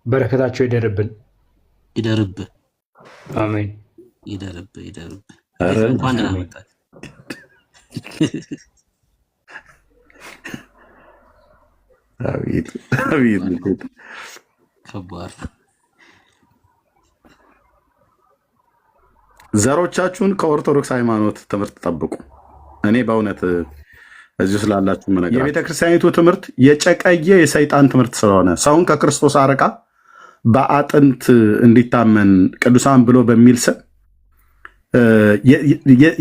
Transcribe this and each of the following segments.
በረከታቸው ይደርብን። ይደርብህ። አሜን። ይደርብህ። እንኳን ደህና መጣህ። አቤት ከባድ ዘሮቻችሁን ከኦርቶዶክስ ሃይማኖት ትምህርት ጠብቁ። እኔ በእውነት እዚሁ ስላላችሁ ነገር የቤተክርስቲያኒቱ ትምህርት የጨቀየ የሰይጣን ትምህርት ስለሆነ ሰውን ከክርስቶስ አርቃ በአጥንት እንዲታመን ቅዱሳን ብሎ በሚል ስም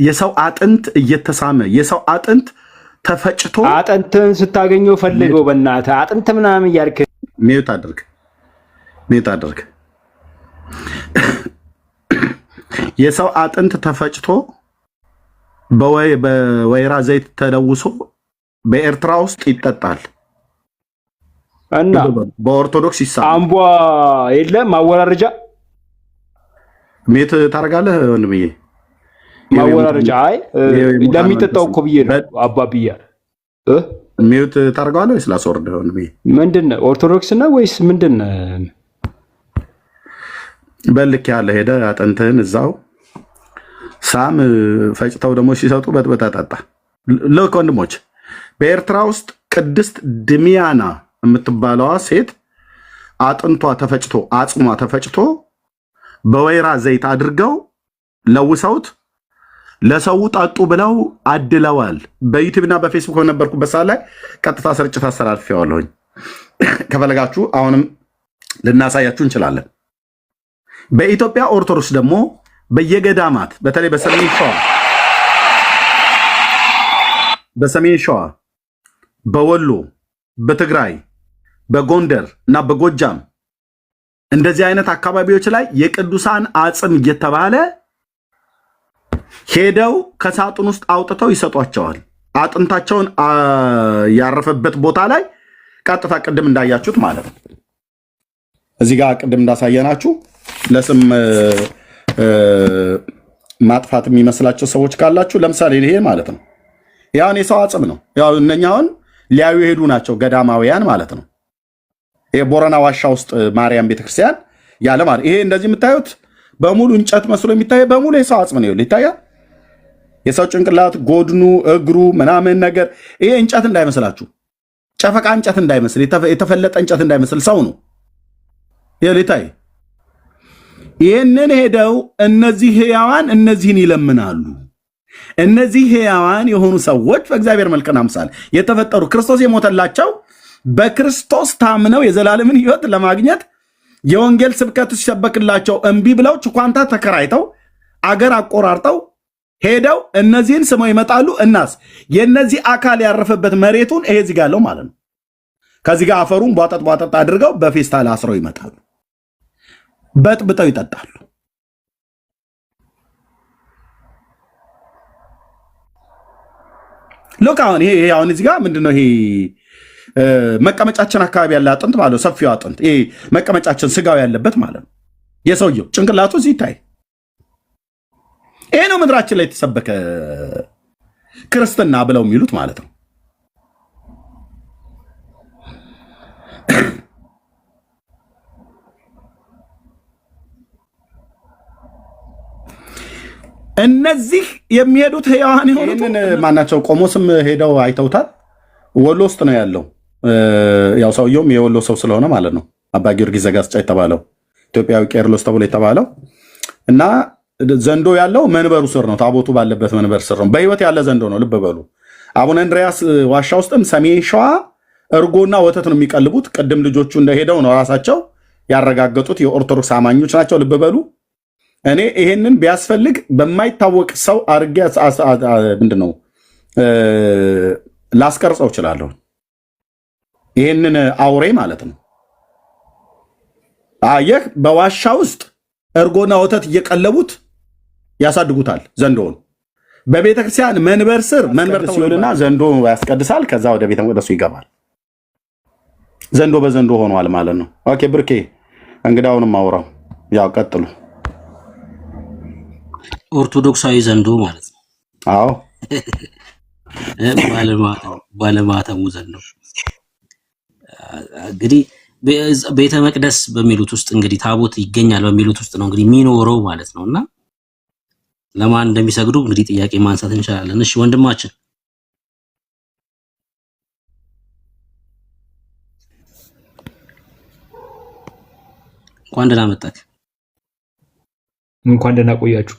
የሰው አጥንት እየተሳመ የሰው አጥንት ተፈጭቶ አጥንትን ስታገኘው ፈልገው በእናትህ አጥንት ምናምን እያልክ ሚዩት አድርግ። የሰው አጥንት ተፈጭቶ በወይራ ዘይት ተለውሶ በኤርትራ ውስጥ ይጠጣል እና በኦርቶዶክስ ይሳል። አምቧ የለም ማወራረጃ ሚዩት ታደርጋለህ ወንድምዬ። ማወራረጃ አይ ለሚጠጣው እኮ ብዬ ነው አባብያ ሚዩት ታደርጋለህ ወይስ ላስወርደው ወንድምዬ? ምንድነው ኦርቶዶክስ ነው ወይስ ምንድነው? በልክ ያለ ሄደ አጥንትህን እዛው ሳም ፈጭተው ደግሞ ሲሰጡ በጥበጣጣ ልክ ወንድሞች በኤርትራ ውስጥ ቅድስት ድሚያና የምትባለዋ ሴት አጥንቷ ተፈጭቶ አጽሟ ተፈጭቶ በወይራ ዘይት አድርገው ለውሰውት ለሰው ጠጡ ብለው አድለዋል። በዩቲዩብና በፌስቡክ በነበርኩበት ሰዓት ላይ ቀጥታ ስርጭት አስተላልፌዋለሁኝ። ከፈለጋችሁ አሁንም ልናሳያችሁ እንችላለን። በኢትዮጵያ ኦርቶዶክስ ደግሞ በየገዳማት በተለይ በሰሜን ሸዋ፣ በወሎ፣ በትግራይ፣ በጎንደር እና በጎጃም እንደዚህ አይነት አካባቢዎች ላይ የቅዱሳን አጽም እየተባለ ሄደው ከሳጥን ውስጥ አውጥተው ይሰጧቸዋል። አጥንታቸውን ያረፈበት ቦታ ላይ ቀጥታ ቅድም እንዳያችሁት ማለት ነው። እዚህ ጋር ቅድም እንዳሳየናችሁ ለስም ማጥፋት የሚመስላቸው ሰዎች ካላችሁ ለምሳሌ ይሄ ማለት ነው። ያውን የሰው አጽም ነው። ያው እነኛውን ሊያዩ የሄዱ ናቸው ገዳማውያን ማለት ነው። የቦረና ዋሻ ውስጥ ማርያም ቤተክርስቲያን ያለ ማለት ይሄ እንደዚህ የምታዩት በሙሉ እንጨት መስሎ የሚታየው በሙሉ የሰው አጽም ነው። ይታያል። የሰው ጭንቅላት፣ ጎድኑ፣ እግሩ ምናምን ነገር ይሄ እንጨት እንዳይመስላችሁ፣ ጨፈቃ እንጨት እንዳይመስል፣ የተፈለጠ እንጨት እንዳይመስል ሰው ነው። ይታይ ይህንን ሄደው እነዚህ ሕያዋን እነዚህን ይለምናሉ። እነዚህ ሕያዋን የሆኑ ሰዎች በእግዚአብሔር መልክና አምሳል የተፈጠሩ ክርስቶስ የሞተላቸው በክርስቶስ ታምነው የዘላለምን ሕይወት ለማግኘት የወንጌል ስብከት ሲሰበክላቸው እምቢ ብለው ችኳንታ ተከራይተው አገር አቆራርጠው ሄደው እነዚህን ስመው ይመጣሉ። እናስ የነዚህ አካል ያረፈበት መሬቱን ይሄ እዚህ ጋር ያለው ማለት ነው። ከዚህ ጋር አፈሩን ቧጠጥ አድርገው በፌስታል አስረው ይመጣሉ። በጥብጠው ይጠጣሉ። ሎክ ይሄ አሁን እዚህ ጋር ምንድነው ይሄ መቀመጫችን አካባቢ ያለ አጥንት ማለት ነው። ሰፊው አጥንት ይሄ መቀመጫችን ስጋው ያለበት ማለት ነው። የሰውየው ጭንቅላቱ እዚህ ይታይ። ይሄ ነው ምድራችን ላይ የተሰበከ ክርስትና ብለው የሚሉት ማለት ነው። እነዚህ የሚሄዱት ሕያዋን የሆኑት ማናቸው? ቆሞስም ሄደው አይተውታል። ወሎ ውስጥ ነው ያለው። ያው ሰውየውም የወሎ ሰው ስለሆነ ማለት ነው። አባ ጊዮርጊስ ዘጋስጫ የተባለው ኢትዮጵያዊ ቄርሎስ ተብሎ የተባለው እና ዘንዶ ያለው መንበሩ ስር ነው። ታቦቱ ባለበት መንበር ስር ነው። በህይወት ያለ ዘንዶ ነው። ልብ በሉ። አቡነ እንድርያስ ዋሻ ውስጥም ሰሜን ሸዋ እርጎና ወተት ነው የሚቀልቡት። ቅድም ልጆቹ እንደሄደው ነው ራሳቸው ያረጋገጡት። የኦርቶዶክስ አማኞች ናቸው። ልብ በሉ። እኔ ይሄንን ቢያስፈልግ በማይታወቅ ሰው አድርጌ ምንድን ነው ላስቀርጸው እችላለሁ። ይሄንን አውሬ ማለት ነው። አየህ፣ በዋሻ ውስጥ እርጎና ወተት እየቀለቡት ያሳድጉታል ዘንዶውን። በቤተክርስቲያን መንበር ስር መንበር ሲሆንና ዘንዶ ያስቀድሳል። ከዛ ወደ ቤተ መቅደሱ ይገባል። ዘንዶ በዘንዶ ሆኗል ማለት ነው። ኦኬ ብርኬ፣ እንግዳውንም አውራው። ያው ቀጥሉ። ኦርቶዶክሳዊ ዘንዶ ማለት ነው። አዎ ባለማተሙ ዘንዶ እንግዲህ ቤተ መቅደስ በሚሉት ውስጥ እንግዲህ ታቦት ይገኛል በሚሉት ውስጥ ነው እንግዲህ የሚኖረው ማለት ነውና ለማን እንደሚሰግዱ እንግዲህ ጥያቄ ማንሳት እንችላለን። እሺ ወንድማችን እንኳን ደህና መጣህ። እንኳን ደህና ቆያችሁ።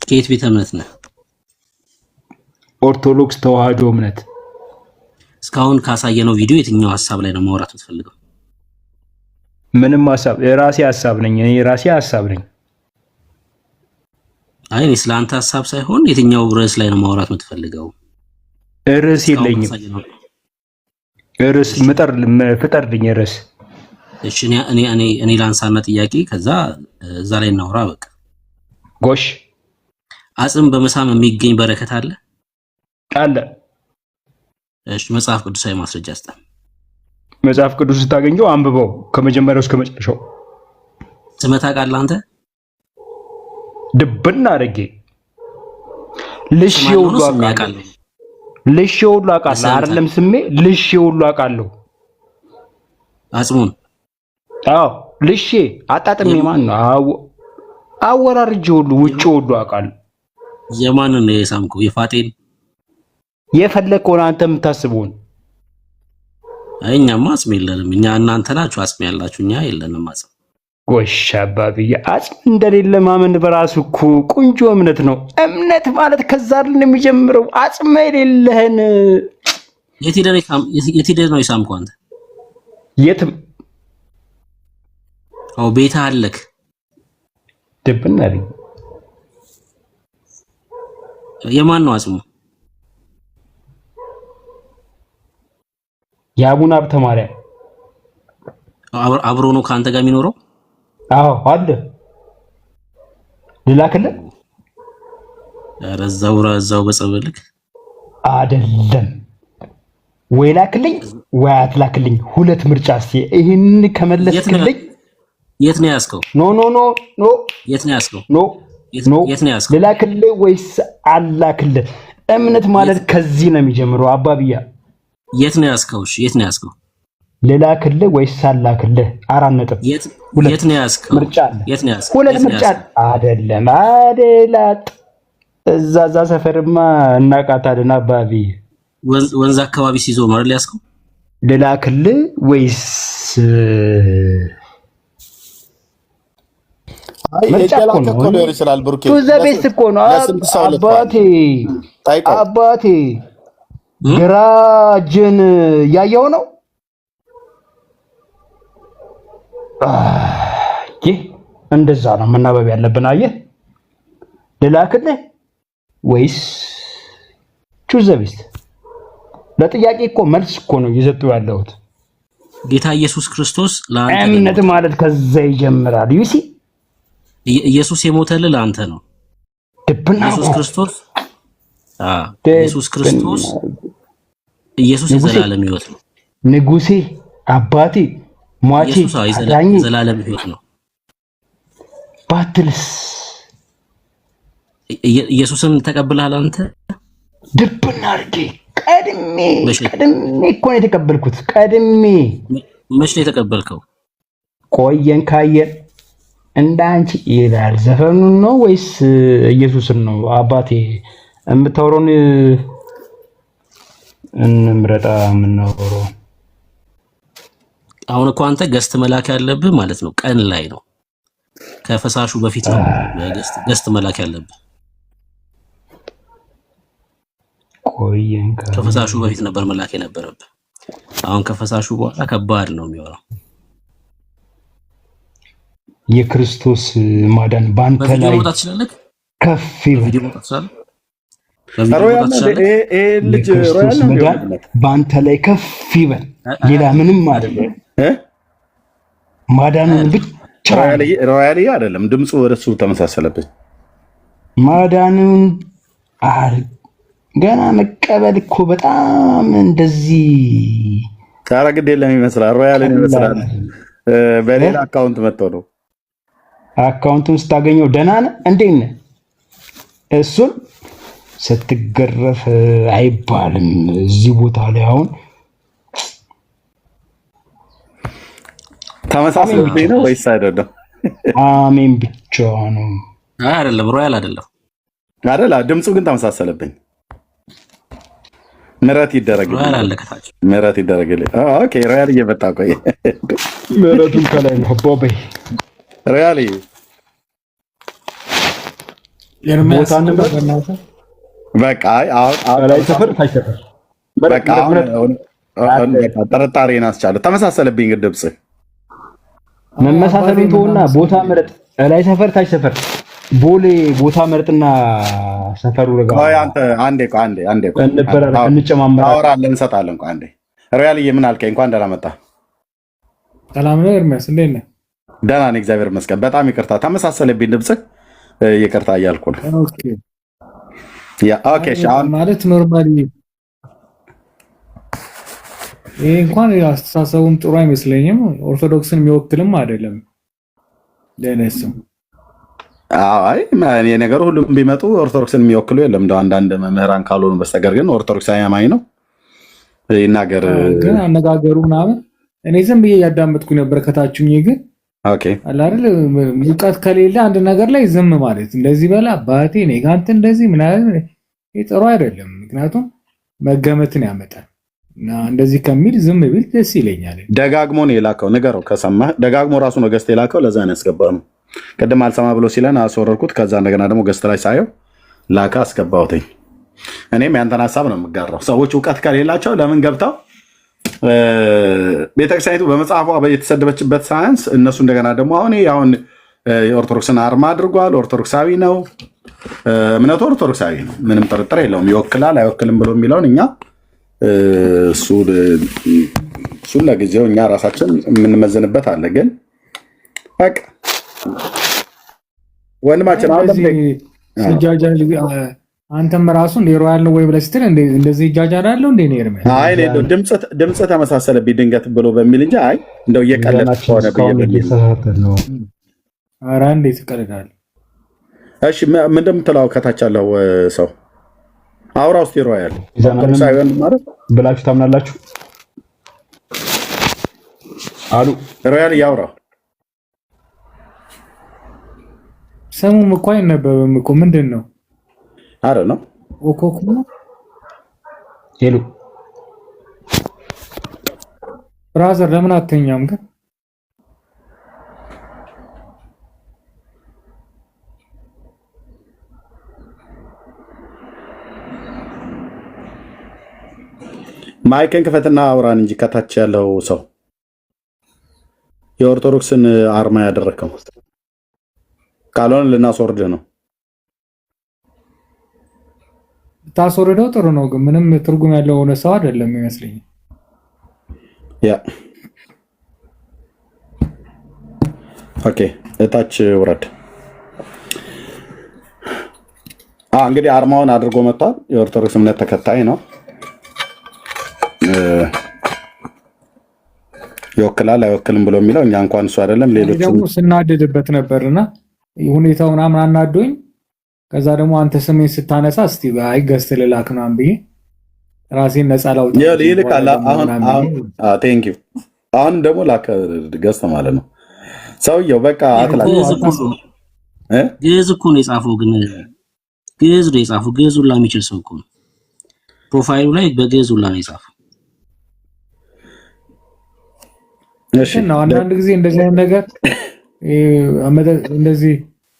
ከየት ቤተ እምነት ነህ? ኦርቶዶክስ ተዋህዶ እምነት። እስካሁን ካሳየነው ቪዲዮ የትኛው ሐሳብ ላይ ነው ማውራት የምትፈልገው? ምንም ሐሳብ የራሴ ሐሳብ ነኝ። እኔ ራሴ ሐሳብ ነኝ። አይ እኔ ስለ አንተ ሐሳብ ሳይሆን የትኛው ርዕስ ላይ ነው ማውራት የምትፈልገው? ርዕስ የለኝም። ርዕስ ፍጠርልኝ ርዕስ። እሺ እኔ ላንሳና ጥያቄ ከዛ እዛ ላይ እናውራ። በቃ ጎሽ። አጽም በመሳም የሚገኝ በረከት አለ? አለ። እሺ መጽሐፍ ቅዱሳዊ ማስረጃ አስጣም። መጽሐፍ ቅዱስ ስታገኘው አንብበው ከመጀመሪያው እስከ መጨረሻው። ስመታ ቃል አንተ ድብና አድርጌ ልሽ ሁሉ አውቃለሁ። ልሽ ሁሉ አውቃለሁ አይደለም ስሜ ልሽ ሁሉ አውቃለሁ። አጽሙን አዎ ልሽ አጣጥሜ ማን ነው አወራርጄ ሁሉ ውጭ ሁሉ አውቃለሁ። የማንን ነው የሳምከው? የፋጤን የፈለከውን አንተ የምታስበውን። እኛማ አጽም የለንም። እኛ እናንተ ናችሁ አጽም ያላችሁ፣ እኛ የለንም አጽም። ጎሽ አባብዬ አጽም እንደሌለ ማመን በራሱ እኮ ቆንጆ እምነት ነው። እምነት ማለት ከዛ አይደል የሚጀምረው? አጽም የሌለህን የት ሄደህ ነው የሳምከው አንተ? የትም ቤት አለክ ድብና አይደል? የማን ነው አጽሙ? የአቡነ ሀብተ ማርያም። አብሮ ነው ከአንተ ጋር የሚኖረው? አዎ አለ። ልላክልህ? ኧረ እዛው በጸበልክ አይደለም ወይ ላክልኝ ወይ አትላክልኝ። ሁለት ምርጫ እስቲ ይሄን ከመለስክልኝ። የት ነው ያስከው? ኖ የት ነው ያስከው? የት ነው ያስከው? ልላክልህ ወይስ አላክልህ? እምነት ማለት ከዚህ ነው የሚጀምረው አባብያ። የት ነው ያስከው? እሺ የት ነው ያስከው? ልላክልህ ወይስ አላክልህ? 4 ነጥብ። የት ነው ያስከው? ምርጫ አለ። የት ነው ያስከው? ሁለት ምርጫ አይደለም አደላት። እዛ ሰፈርማ እናቃታለን አባቢ። ወንዝ አካባቢ ሲዞ ማለት ያስከው? ልላክልህ ወይስ ምርጫ እኮ ነው ይችላል። ብሩኬ ዘቤት እኮ ነው አባቴ ግራጅን ያየው ነው። ይህ እንደዛ ነው መናበብ ያለብን። አየህ ልላክልህ ወይስ ቹዘቤት? ለጥያቄ እኮ መልስ እኮ ነው እየሰጡ ያለሁት። ጌታ ኢየሱስ ክርስቶስ ለአንተ እምነት ማለት ከዛ ይጀምራል። ዩሲ ኢየሱስ የሞተልህ ለአንተ ነው። ኢየሱስ ክርስቶስ ኢየሱስ የዘላለም ሕይወት ነው። ንጉሴ አባቴ ሟቼ የዘላለም ሕይወት ነው። ባትልስ ኢየሱስን ተቀብለሃል አንተ? ድብና አድርጌ ቀድሜ እኮ ነው የተቀበልኩት። ቀድሜ መች ነው የተቀበልከው? ቆየን ካየን እንዳንቺ ይላል። ዘፈኑን ነው ወይስ ኢየሱስን ነው? አባቴ የምታወራውን እንምረጣ። የምናወራው አሁን እኮ አንተ ገስት መላክ ያለብህ ማለት ነው ቀን ላይ ነው። ከፈሳሹ በፊት ነው ገስት መላክ ያለብህ። ቆየን ከፈሳሹ በፊት ነበር መላክ የነበረብህ። አሁን ከፈሳሹ በኋላ ከባድ ነው የሚሆነው። የክርስቶስ ማዳን ባንተ ላይ ከፍ ይበል። የክርስቶስ ማዳን ባንተ ላይ ከፍ ይበል። ሌላ ምንም አይደለም። ማዳኑን ብቻ ሮያልዬ አይደለም። ድምፁ ወደሱ ተመሳሰለብኝ። ማዳኑን ገና መቀበል እኮ በጣም እንደዚህ ኧረ ግድ የለም ይመስላል። ሮያልን ይመስላል። በሌላ አካውንት መጥተው ነው። አካውንቱን ስታገኘው ደህና ነህ እንዴት ነህ? እሱን ስትገረፍ አይባልም። እዚህ ቦታ ላይ አሁን ተመሳሳይ ነው ወይስ አይደለም? አሜን ብቻ ነው። አይደለም ሮያል አይደለም አይደል? ድምፁ ግን ተመሳሰለብኝ። ምሕረት ይደረግልኝ። ሮያል አለ ከታች ምሕረት ይደረግልኝ። ኦኬ ሮያል እየመጣ ቆየ። ምሕረቱን ከላይ ነው ቦቤ ሮያል ቦታ ነበር። በቃ ላይ ሰፈር ታይተፈር በቃ ጥርጣሬን አስቻለ። ተመሳሰለብኝ ግን ድምፅ መመሳሰሉን ተውና ቦታ ምረጥ። ላይ ሰፈር ታች ሰፈር ቦሌ ቦታ ምረጥና ሰፈሩ ረጋ። ቆይ አንተ አንዴ እንጨማመራለን፣ አወራለን፣ እንሰጣለን። ቆይ አንዴ ሮያልዬ ምን አልከኝ? እንኳን ደህና መጣ። ሰላም ነው ኤርሚያስ፣ እንዴት ነህ? ደህና ነኝ እግዚአብሔር ይመስገን። በጣም ይቅርታ ተመሳሰለብኝ ድምፅህ። ይቅርታ እያልኩ ነው። ኦኬ ማለት ኖርማሊ ይሄ እንኳን አስተሳሰቡም ጥሩ አይመስለኝም። ኦርቶዶክስን የሚወክልም አይደለም ለነሱም። አይ የነገሩ ሁሉም ቢመጡ ኦርቶዶክስን የሚወክሉ የለም እንደው አንዳንድ መምህራን ካልሆኑ በስተቀር ግን ኦርቶዶክሳዊ አማኝ ነው ይናገር። ግን አነጋገሩ ምናምን እኔ ዝም ብዬ ያዳመጥኩ ነበር ከታችኝ። ግን ኦኬ አለ አይደል ሙቀት ከሌለ አንድ ነገር ላይ ዝም ማለት እንደዚህ በላ አባቴ እኔ ጋር እንትን እንደዚህ ምናምን ጥሩ አይደለም። ምክንያቱም መገመትን ያመጣል እና እንደዚህ ከሚል ዝም ቢል ደስ ይለኛል። ደጋግሞ ነው የላከው። ንገረው ከሰማህ ደጋግሞ ራሱ ነው ገዝት የላከው። ለዛ ነው ያስገባው። ቅድም አልሰማ ብሎ ሲለን አስወረድኩት። ከዛ እንደገና ደግሞ ገዝት ላይ ሳየው ላካ አስገባሁትኝ። እኔም ያንተን ሀሳብ ነው የምጋራው። ሰዎች እውቀት ከሌላቸው ለምን ገብተው ቤተክርስቲያኒቱ በመጽሐፏ የተሰደበችበት ሳያንስ እነሱ እንደገና ደግሞ አሁን የኦርቶዶክስን አርማ አድርጓል። ኦርቶዶክሳዊ ነው እምነቱ፣ ኦርቶዶክሳዊ ነው፣ ምንም ጥርጥር የለውም። ይወክላል አይወክልም ብሎ የሚለውን እኛ እሱን ለጊዜው እኛ ራሳችን የምንመዝንበት አለ። ግን በቃ ወንድማችን አንተም ራሱ እንደ ሮያል ነው ወይ ብለህ ስትል እንደዚህ ይጃጃላለሁ እንደ ነው ኤርሚያስ። አይ ድምፅ ተመሳሰለብኝ ድንገት ብሎ በሚል እንጂ አይ እንደው እየቀለድክ ሆነ በሚል ነው። ኧረ እንዴት ትቀልዳለህ? እሺ ምን እንደምትለው ከታች ያለው ሰው አውራ ውስጥ ሮያል ሳይሆን ማለት ብላችሁ ታምናላችሁ አሉ። ሮያል ያውራ ስሙም እኮ አይነበብም እኮ ምንድን ነው? አረ ነው ኦኮኮ ሄሎ ብራዘር ለምን አተኛም ግን? ማይክን ክፈትና አውራን እንጂ ከታች ያለው ሰው የኦርቶዶክስን አርማ ያደረከው ካልሆነ ልናስወርድህ ነው። ታስወርደው ጥሩ ነው፣ ግን ምንም ትርጉም ያለው ሆነ ሰው አይደለም ይመስለኝ። ያ ኦኬ እታች ውረድ። እንግዲህ አርማውን አድርጎ መጥቷል። የኦርቶዶክስ እምነት ተከታይ ነው። ይወክላል አይወክልም ብሎ የሚለው እኛ እንኳን እሱ አይደለም ሌሎች ደግሞ ስናደድበት ነበርና ሁኔታው ምናምን አናዶኝ። ከዛ ደግሞ አንተ ስሜን ስታነሳ እስቲ አይገስት ልላክ ምናምን ብዬ ራሴን ነፃ ላውጣ ይልካል። ቴንክ ዩ አሁን ደግሞ ላከ ገዝተ ማለት ነው ሰውየው። በቃ ግዕዝ እኮ ነው የጻፈው፣ ግን ግዕዝ ነው የጻፈው። ግዕዝ ሁላ የሚችል ሰው እኮ ነው። ፕሮፋይሉ ላይ በግዕዝ ሁላ ነው የጻፈው። እሺ ነው አንዳንድ ጊዜ እንደዚህ አይነት ነገር እንደዚህ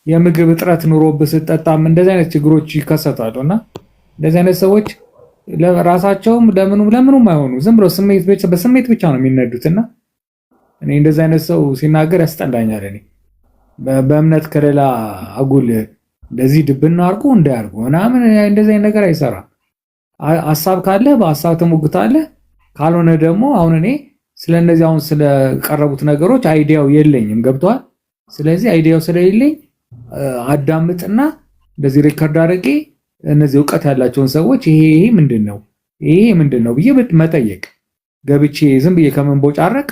የምግብ እጥረት ኑሮብህ ስትጠጣም እንደዚህ አይነት ችግሮች ይከሰታሉና እንደዚህ አይነት ሰዎች ለራሳቸውም ለምኑም አይሆኑ ዝም ብሎ በስሜት ብቻ ነው የሚነዱትና እኔ እንደዚህ አይነት ሰው ሲናገር ያስጠላኛል። እኔ በእምነት ከሌላ አጉል እንደዚህ ድብና አርቆ እንዳያርጉ ምናምን እንደዚህ አይነት ነገር አይሰራም። ሐሳብ ካለ በሐሳብ ተሞግታለህ፣ ካልሆነ ደግሞ አሁን እኔ ስለነዚህ አሁን ስለቀረቡት ነገሮች አይዲያው የለኝም። ገብቷል። ስለዚህ አይዲያው ስለሌለኝ አዳምጥና እንደዚህ ሪከርድ አድርጌ እነዚህ እውቀት ያላቸውን ሰዎች ይሄ ምንድነው ብዬ መጠየቅ ገብቼ ዝም ብዬ ከመንቦጫረቅ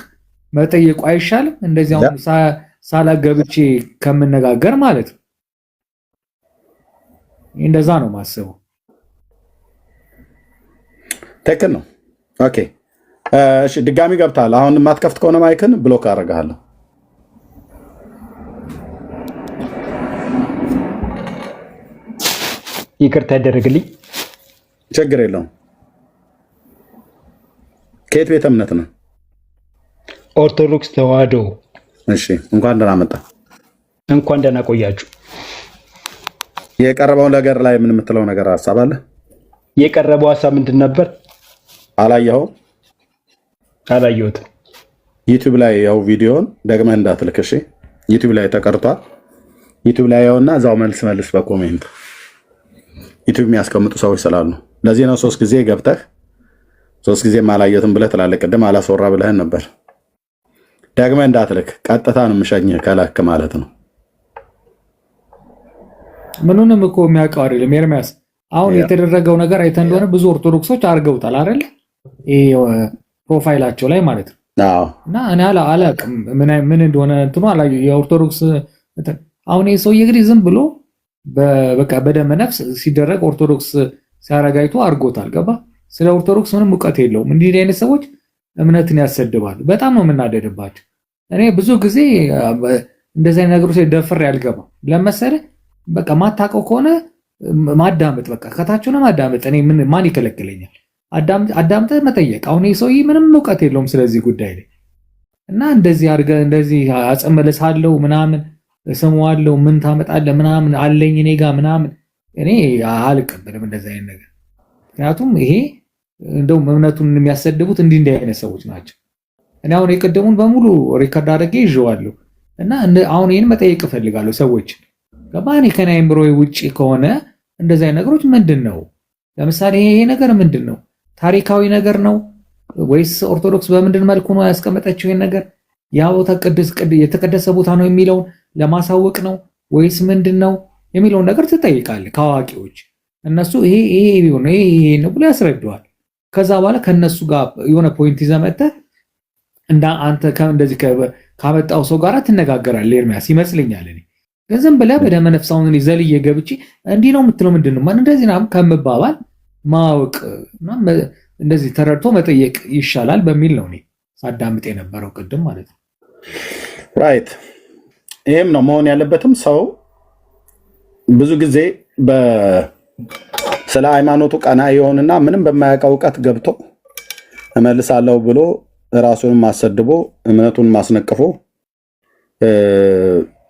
መጠየቁ አይሻልም? እንደዚህ አሁን ሳላገብቼ ከምነጋገር ማለት ነው። እንደዛ ነው ማስበው። ትክክል ነው። ኦኬ እሺ ድጋሚ ገብታል። አሁን የማትከፍት ከሆነ ማይክን ብሎክ አደርግሃለሁ። ይቅርታ ያደረግልኝ። ችግር የለውም። ከየት ቤተ እምነት ነው? ኦርቶዶክስ ተዋህዶ። እሺ እንኳን ደህና መጣ። እንኳን ደህና ቆያችሁ። የቀረበው ነገር ላይ ምን የምትለው ነገር ሀሳብ አለ? የቀረበው ሀሳብ ምንድን ነበር? አላየኸው? አላየሁትም። ዩቲዩብ ላይ ያው ቪዲዮን ደግመህ እንዳትልክ እሺ። ዩቲዩብ ላይ ተቀርቷል። ዩቲዩብ ላይ ያውና እዛው መልስ በኮሜንት ዩቲዩብ የሚያስቀምጡ ሰዎች ስላሉ ለዚህ ነው 3 ጊዜ ገብተህ 3 ጊዜ አላየሁትም ብለህ ትላለህ። ቅድም አላስወራ ብለህን ነበር። ደግመህ እንዳትልክ ቀጥታ ነው የምሸኝህ ከላክ ማለት ነው። ምኑንም እኮ የሚያውቀው አይደለም ኤርሚያስ። አሁን የተደረገው ነገር አይተህ እንደሆነ ብዙ ኦርቶዶክሶች አድርገውታል አይደል? ይሄ ፕሮፋይላቸው ላይ ማለት ነው። አዎ። እና እኔ አላውቅም ምን እንደሆነ እንትኑ አላየሁ። የኦርቶዶክስ አሁን ይሄ ሰውዬ እንግዲህ ዝም ብሎ በቃ በደመ ነፍስ ሲደረግ ኦርቶዶክስ ሲያረጋይቶ አድርጎታል። ገባ? ስለ ኦርቶዶክስ ምንም እውቀት የለውም። እንዲህ አይነት ሰዎች እምነትን ያሰድባሉ። በጣም ነው የምናደድባቸው። እኔ ብዙ ጊዜ እንደዚህ አይነት ነገሮች ደፍሬ አልገባም። ለመሰለህ በቃ ማታውቀው ከሆነ ማዳመጥ፣ በቃ ከታች ነው ማዳመጥ። እኔ ማን ይከለክለኛል? አዳምጠህ መጠየቅ። አሁን ይሄ ሰውዬ ምንም እውቀት የለውም ስለዚህ ጉዳይ ላይ እና እንደዚህ አድርገህ እንደዚህ አጸመለሳለሁ ምናምን እሰማዋለሁ ምን ታመጣለህ ምናምን አለኝ እኔ ጋር ምናምን እኔ አልቀበልም እንደዚህ አይነት ነገር። ምክንያቱም ይሄ እንደውም እምነቱን የሚያሰድቡት እንዲህ አይነት ሰዎች ናቸው። እኔ አሁን የቀደሙን በሙሉ ሪከርድ አድርጌ ይዤዋለሁ እና አሁን ይሄን መጠየቅ እፈልጋለሁ ሰዎች ገባኔ ከኔ አእምሮዬ ውጪ ከሆነ እንደዚህ አይነት ነገሮች ምንድን ነው? ለምሳሌ ይሄ ነገር ምንድን ነው? ታሪካዊ ነገር ነው ወይስ ኦርቶዶክስ በምንድን መልኩ ነው ያስቀመጠችው ይሄን ነገር? ያ ቦታ የተቀደሰ ቦታ ነው የሚለውን ለማሳወቅ ነው ወይስ ምንድን ነው የሚለውን ነገር ትጠይቃለህ ከአዋቂዎች። እነሱ ይሄ ቢሆን ይሄ ነው ብሎ ያስረዳዋል። ከዛ በኋላ ከነሱ ጋር የሆነ ፖይንት ይዘህ መጥተህ እንደ አንተ እንደዚህ ካመጣው ሰው ጋር ትነጋገራለህ ኤርሚያስ ይመስለኛል። እኔ ግን ዝም ብለህ በደመ ነፍሳውን ዘልዬ ገብቼ እንዲህ ነው የምትለው ምንድን ነው እንደዚህ ነው ከምባባል ማወቅ እንደዚህ ተረድቶ መጠየቅ ይሻላል በሚል ነው እኔ ሳዳምጥ የነበረው ቅድም ማለት ነው። ራይት። ይሄም ነው መሆን ያለበትም። ሰው ብዙ ጊዜ ስለ ሃይማኖቱ ቀና የሆንና ምንም በማያውቀው እውቀት ገብቶ እመልሳለሁ ብሎ ራሱንም አሰድቦ እምነቱን ማስነቅፎ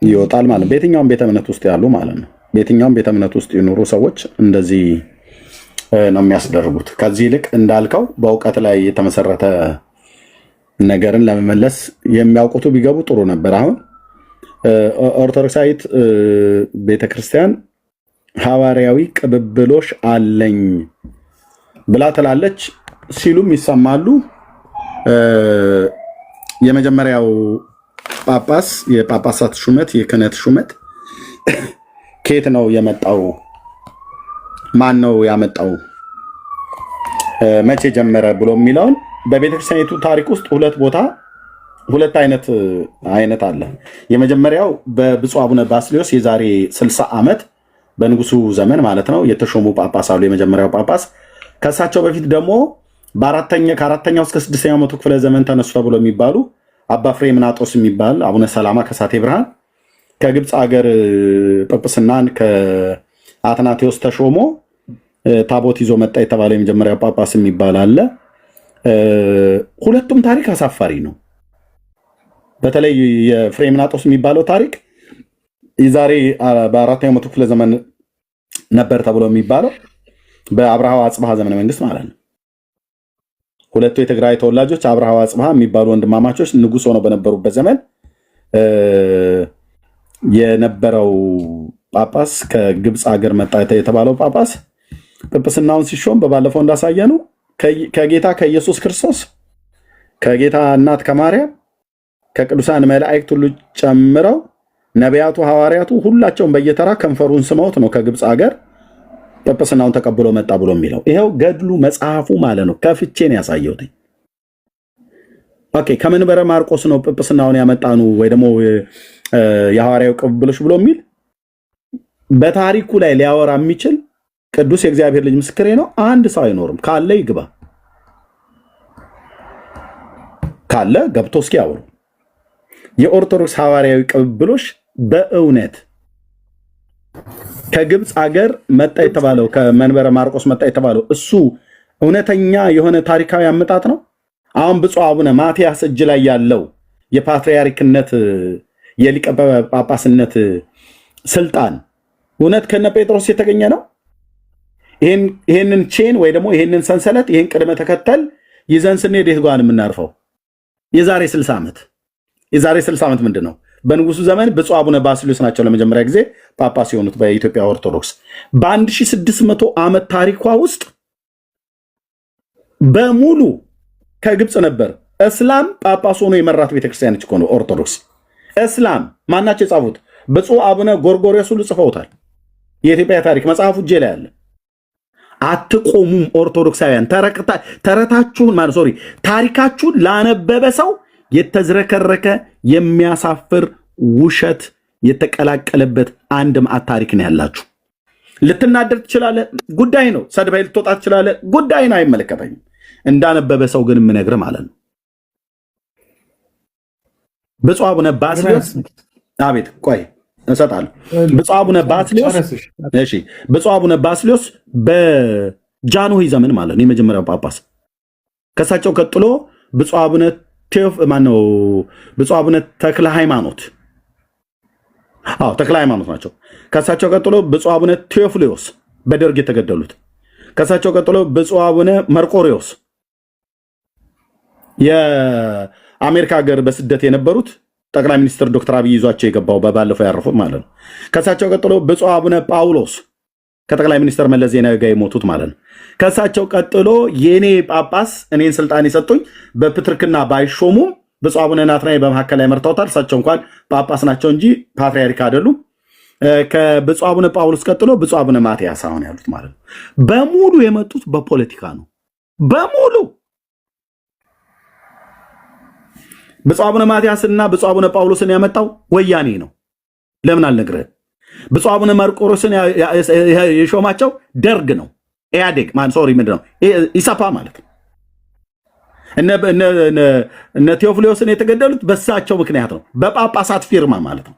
ይወጣል ማለት ነው። በየትኛውም ቤተ እምነት ውስጥ ያሉ ማለት ነው። በየትኛውም ቤተ እምነት ውስጥ ይኖሩ ሰዎች እንደዚህ ነው የሚያስደርጉት። ከዚህ ይልቅ እንዳልከው በእውቀት ላይ የተመሰረተ ነገርን ለመመለስ የሚያውቁቱ ቢገቡ ጥሩ ነበር። አሁን ኦርቶዶክሳዊት ቤተክርስቲያን ሐዋርያዊ ቅብብሎሽ አለኝ ብላ ትላለች ሲሉም ይሰማሉ። የመጀመሪያው ጳጳስ የጳጳሳት ሹመት የክህነት ሹመት ከየት ነው የመጣው? ማን ነው ያመጣው? መቼ ጀመረ ብሎ የሚለውን በቤተክርስቲያኒቱ ታሪክ ውስጥ ሁለት አይነት አለ። የመጀመሪያው በብፁዕ አቡነ ባስልዮስ የዛሬ 60 ዓመት በንጉሱ ዘመን ማለት ነው የተሾሙ ጳጳስ አሉ። የመጀመሪያው ጳጳስ ከእሳቸው በፊት ደግሞ ከአራተኛው እስከ 6ኛው መቶ ክፍለ ዘመን ተነሱ ተብሎ የሚባሉ አባ ፍሬምናጦስ የሚባል አቡነ ሰላማ ከሳቴ ብርሃን ከግብፅ ሀገር ጵጵስናን ከአትናቴዎስ ተሾሞ ታቦት ይዞ መጣ የተባለ የመጀመሪያው ጳጳስ የሚባል አለ። ሁለቱም ታሪክ አሳፋሪ ነው። በተለይ የፍሬምናጦስ የሚባለው ታሪክ የዛሬ በ4ኛው መቶ ክፍለ ዘመን ነበር ተብሎ የሚባለው በአብርሃ አጽብሃ ዘመነ መንግስት ማለት ነው። ሁለቱ የትግራይ ተወላጆች አብርሃ አጽብሃ የሚባሉ ወንድማማቾች ንጉስ ሆነው በነበሩበት ዘመን የነበረው ጳጳስ ከግብፅ ሀገር መጣ የተባለው ጳጳስ ጵጵስናውን ሲሾም በባለፈው እንዳሳየ ነው ከጌታ ከኢየሱስ ክርስቶስ ከጌታ እናት ከማርያም ከቅዱሳን መላእክት ሁሉ ጨምረው ነቢያቱ ሐዋርያቱ ሁላቸውም በየተራ ከንፈሩን ስመውት ነው ከግብፅ ሀገር ጵጵስናውን ተቀብሎ መጣ ብሎ የሚለው ይሄው ገድሉ መጽሐፉ ማለት ነው። ከፍቼ ነው ያሳየሁት። ኦኬ ከመንበረ ማርቆስ ነው ጵጵስናውን ያመጣኑ ወይ ደግሞ የሐዋርያው ቅብብሎች ብሎ የሚል በታሪኩ ላይ ሊያወራ የሚችል ቅዱስ የእግዚአብሔር ልጅ ምስክሬ ነው። አንድ ሰው አይኖርም። ካለ ይግባ። ካለ ገብቶ እስኪ ያወሩ። የኦርቶዶክስ ሐዋርያዊ ቅብብሎሽ በእውነት ከግብፅ ሀገር መጣ የተባለው ከመንበረ ማርቆስ መጣ የተባለው እሱ እውነተኛ የሆነ ታሪካዊ አመጣጥ ነው? አሁን ብፁዕ አቡነ ማትያስ እጅ ላይ ያለው የፓትርያርክነት የሊቀ ጳጳስነት ስልጣን እውነት ከነ ጴጥሮስ የተገኘ ነው? ይሄንን ቼን ወይ ደግሞ ይሄንን ሰንሰለት ይሄን ቅድመ ተከተል ይዘን ስንሄድ የት ጋር የምናርፈው? የዛሬ 60 ዓመት ምንድን ነው? በንጉሱ ዘመን ብፁዕ አቡነ ባስልዮስ ናቸው ለመጀመሪያ ጊዜ ጳጳስ የሆኑት በኢትዮጵያ ኦርቶዶክስ። በ1600 ዓመት ታሪኳ ውስጥ በሙሉ ከግብፅ ነበር እስላም ጳጳስ ሆኖ የመራት ቤተክርስቲያኖች እኮ ነው ኦርቶዶክስ። እስላም ማናቸው የጻፉት? ብፁዕ አቡነ ጎርጎርዮስ ሁሉ ጽፈውታል። የኢትዮጵያ ታሪክ መጽሐፉ እጄ ላይ አለ። አትቆሙም ኦርቶዶክሳውያን። ታሪካችሁን ላነበበ ሰው የተዝረከረከ የሚያሳፍር ውሸት የተቀላቀለበት አንድ መዓት ታሪክ ነው ያላችሁ። ልትናደር ትችላለህ፣ ጉዳይ ነው። ሰድባይ ልትወጣ ትችላለህ፣ ጉዳይ ነው። አይመለከተኝም። እንዳነበበ ሰው ግን የምነግርህ ማለት ነው። ብፁዕ አቡነ ባስልዮስ አቤት፣ ቆይ እሰጣለሁ። ብፁዕ አቡነ ባስልዮስ በጃንሆይ ዘመን ማለት ነው የመጀመሪያው ጳጳስ። ከሳቸው ቀጥሎ ብፁዕ አቡነ ተክለ ሃይማኖት ናቸው። ከሳቸው ቀጥሎ ብፁዕ አቡነ ቴዎፍሎስ በደርግ የተገደሉት። ከሳቸው ቀጥሎ ብፁዕ አቡነ መርቆሪዎስ የአሜሪካ ሀገር በስደት የነበሩት ጠቅላይ ሚኒስትር ዶክተር አብይ ይዟቸው የገባው ባለፈው ያረፉት ማለት ነው። ከሳቸው ቀጥሎ ብፁዕ አቡነ ጳውሎስ ከጠቅላይ ሚኒስትር መለስ ዜናዊ ጋር የሞቱት ማለት ነው። ከሳቸው ቀጥሎ የኔ ጳጳስ እኔን ስልጣን የሰጡኝ በፕትርክና ባይሾሙም ብፁዕ አቡነ ናትናኤል በመካከል ላይ መርተውታል። እሳቸው እንኳን ጳጳስ ናቸው እንጂ ፓትርያርክ አይደሉም። ከብፁዕ አቡነ ጳውሎስ ቀጥሎ ብፁዕ አቡነ ማትያስ አሁን ያሉት ማለት ነው። በሙሉ የመጡት በፖለቲካ ነው። በሙሉ ብፁዕ አቡነ ማትያስና ብፁዕ አቡነ ጳውሎስን ያመጣው ወያኔ ነው። ለምን አልነግርህም? ብፁዕ አቡነ መርቆሬዎስን የሾማቸው ደርግ ነው። ኢህአዴግ ምንድን ነው? ኢሰፓ ማለት ነው። እነ ቴዎፍሎስን የተገደሉት በሳቸው ምክንያት ነው። በጳጳሳት ፊርማ ማለት ነው።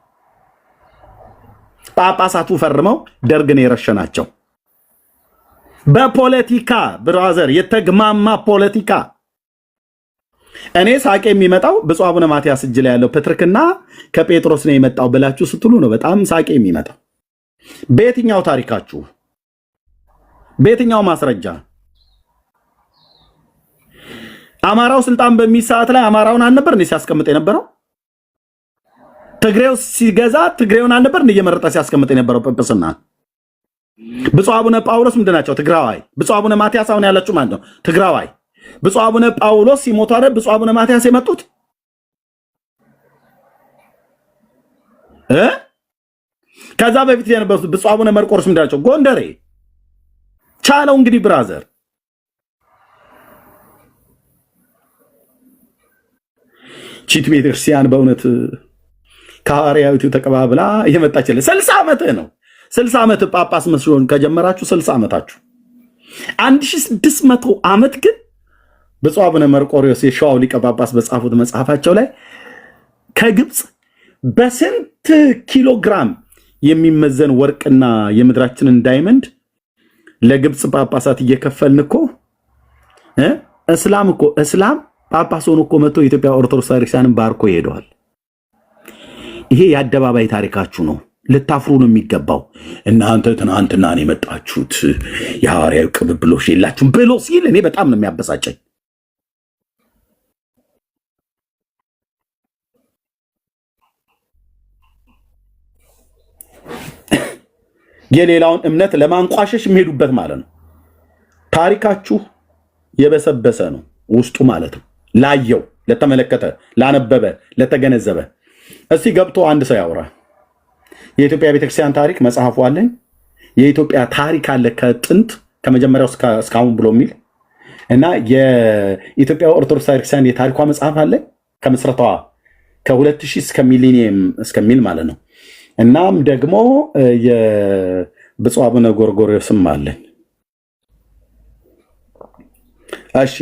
ጳጳሳቱ ፈርመው ደርግን የረሸናቸው በፖለቲካ ብራዘር፣ የተግማማ ፖለቲካ። እኔ ሳቄ የሚመጣው ብፁዕ አቡነ ማትያስ እጅ ላይ ያለው ፕትርክና ከጴጥሮስ ነው የመጣው ብላችሁ ስትሉ ነው በጣም ሳቄ የሚመጣው። በየትኛው ታሪካችሁ? በየትኛው ማስረጃ? አማራው ስልጣን በሚይዝ ሰዓት ላይ አማራውን አልነበር እንዴ ሲያስቀምጥ የነበረው? ትግሬው ሲገዛ ትግሬውን አልነበር እንዴ እየመረጠ ሲያስቀምጥ የነበረው ጵጵስና? ብፁዕ አቡነ ጳውሎስ ምንድን ናቸው? ትግራዋይ። ብፁዕ አቡነ ማትያስ አሁን ያላችሁ ማለት ነው ትግራዋይ። ብፁዕ አቡነ ጳውሎስ ሲሞቱ አይደል ብፁዕ አቡነ ማትያስ የመጡት? ከዛ በፊት የነበሩት ብፁዕ አቡነ መርቆሬዎስ ምንድን ናቸው? ጎንደሬ። ቻለው እንግዲህ ብራዘር። ቺት ቤተክርስቲያን በእውነት ከሐዋርያዊቱ ተቀባብላ የመጣችልህ 60 ዓመትህ ነው። 60 ዓመት ጳጳስ መስሎን ከጀመራችሁ 60 ዓመታችሁ። 1600 ዓመት ግን ብፁዕ አቡነ መርቆሬዎስ የሸዋው ሊቀ ጳጳስ በጻፉት መጽሐፋቸው ላይ ከግብፅ በስንት ኪሎ ግራም የሚመዘን ወርቅና የምድራችንን ዳይመንድ ለግብፅ ጳጳሳት እየከፈልን እኮ እስላም ጳጳስ ሆኖ እኮ መጥቶ የኢትዮጵያ ኦርቶዶክስ ቤተክርስቲያንን ባርኮ ይሄደዋል። ይሄ የአደባባይ ታሪካችሁ ነው። ልታፍሩ ነው የሚገባው። እናንተ ትናንትና ነው የመጣችሁት፣ የሐዋርያዊ ቅብብሎሽ የላችሁም ብሎ ሲል እኔ በጣም ነው የሚያበሳጨኝ። የሌላውን እምነት ለማንቋሸሽ የሚሄዱበት ማለት ነው። ታሪካችሁ የበሰበሰ ነው ውስጡ ማለት ነው። ላየው፣ ለተመለከተ፣ ላነበበ፣ ለተገነዘበ እስቲ ገብቶ አንድ ሰው ያውራ። የኢትዮጵያ ቤተክርስቲያን ታሪክ መጽሐፉ አለኝ። የኢትዮጵያ ታሪክ አለ ከጥንት ከመጀመሪያው እስካሁን ብሎ የሚል እና የኢትዮጵያ ኦርቶዶክስ ቤተክርስቲያን የታሪኳ መጽሐፍ አለ ከምስረታዋ ከ2000 እስከ ሚሊኒየም እስከሚል ማለት ነው። እናም ደግሞ የብፁዕ አቡነ ጎርጎርዮስም አለኝ። እሺ